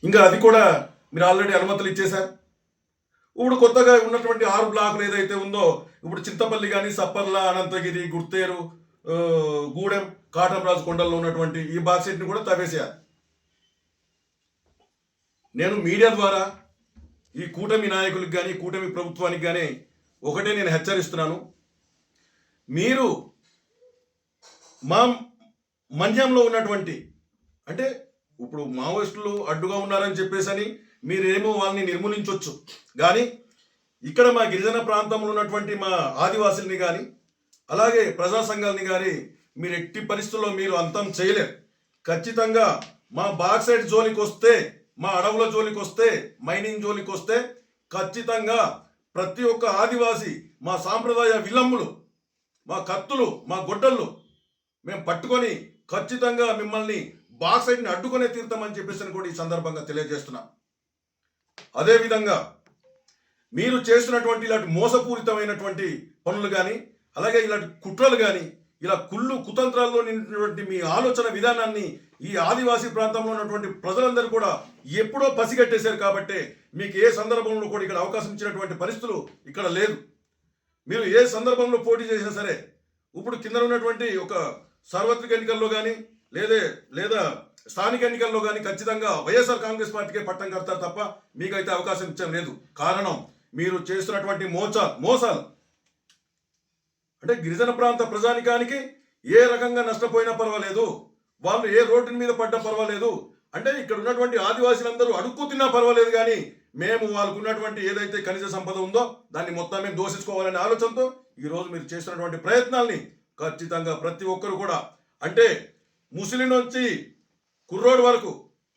ఇంకా అది కూడా మీరు ఆల్రెడీ అనుమతులు ఇచ్చేశారు. ఇప్పుడు కొత్తగా ఉన్నటువంటి 6 బ్లాకులు ఏదైతే ఉందో, ఇప్పుడు చింతపల్లి కానీ, సప్పర్ల, అనంతగిరి, గుర్తేరు, గూడెం, కాటంరాజు కొండల్లో ఉన్నటువంటి ఈ బాక్సైట్ని కూడా తవ్వేసేయాలి. నేను మీడియా ద్వారా ఈ కూటమి నాయకులకు కానీ, కూటమి ప్రభుత్వానికి కానీ ఒకటే నేను హెచ్చరిస్తున్నాను. మీరు మా మన్యంలో ఉన్నటువంటి, అంటే ఇప్పుడు మావోయిస్టులు అడ్డుగా ఉన్నారని చెప్పేసి మీరేమో వాళ్ళని నిర్మూలించవచ్చు, కానీ ఇక్కడ మా గిరిజన ప్రాంతంలో ఉన్నటువంటి మా ఆదివాసుల్ని కానీ, అలాగే ప్రజా సంఘాలని కానీ మీరు ఎట్టి పరిస్థితుల్లో మీరు అంతం చేయలేరు. ఖచ్చితంగా మా బాక్సైట్ జోలికి వస్తే, మా అడవుల జోలికి వస్తే, మైనింగ్ జోలికి వస్తే ఖచ్చితంగా ప్రతి ఒక్క ఆదివాసి మా సాంప్రదాయ విలంబులు, మా కత్తులు, మా గొడ్డళ్ళు మేము పట్టుకొని ఖచ్చితంగా మిమ్మల్ని బాక్సైట్ని అడ్డుకునే తీరుతామని చెప్పేసి కూడా ఈ సందర్భంగా తెలియజేస్తున్నాం. అదేవిధంగా మీరు చేస్తున్నటువంటి ఇలాంటి మోసపూరితమైనటువంటి పనులు కానీ, అలాగే ఇలాంటి కుట్రలు కానీ, ఇలా కుళ్ళు కుతంత్రాల్లో నిండినటువంటి మీ ఆలోచన విధానాన్ని ఈ ఆదివాసీ ప్రాంతంలో ఉన్నటువంటి ప్రజలందరూ కూడా ఎప్పుడో పసిగట్టేశారు. కాబట్టి మీకు ఏ సందర్భంలో కూడా ఇక్కడ అవకాశం ఇచ్చినటువంటి పరిస్థితులు ఇక్కడ లేదు. మీరు ఏ సందర్భంలో పోటీ చేసినా సరే, ఇప్పుడు కింద ఉన్నటువంటి ఒక సార్వత్రిక ఎన్నికల్లో కానీ లేదా స్థానిక ఎన్నికల్లో కానీ ఖచ్చితంగా వైఎస్ఆర్ కాంగ్రెస్ పార్టీకే పట్టం కడతారు తప్ప మీకైతే అవకాశం ఇచ్చడం లేదు. కారణం మీరు చేస్తున్నటువంటి మోసాలు. అంటే గిరిజన ప్రాంత ప్రజానికానికి ఏ రకంగా నష్టపోయినా పర్వాలేదు, వాళ్ళు ఏ రోడ్డు మీద పడ్డా పర్వాలేదు, అంటే ఇక్కడ ఉన్నటువంటి ఆదివాసీలందరూ అడుక్కు తిన్నా పర్వాలేదు, కానీ మేము వాళ్ళకు ఉన్నటువంటి ఏదైతే ఖనిజ సంపద ఉందో దాన్ని మొత్తం మేము దోషించుకోవాలనే ఆలోచనతో ఈరోజు మీరు చేస్తున్నటువంటి ప్రయత్నాల్ని ఖచ్చితంగా ప్రతి ఒక్కరు కూడా, అంటే ముసలి నుంచి కుర్రోడు వరకు,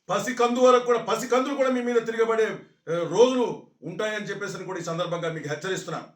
పసికందులు కూడా మీ మీద తిరగబడే రోజులు ఉంటాయని చెప్పేసి కూడా ఈ సందర్భంగా మీకు హెచ్చరిస్తున్నాను.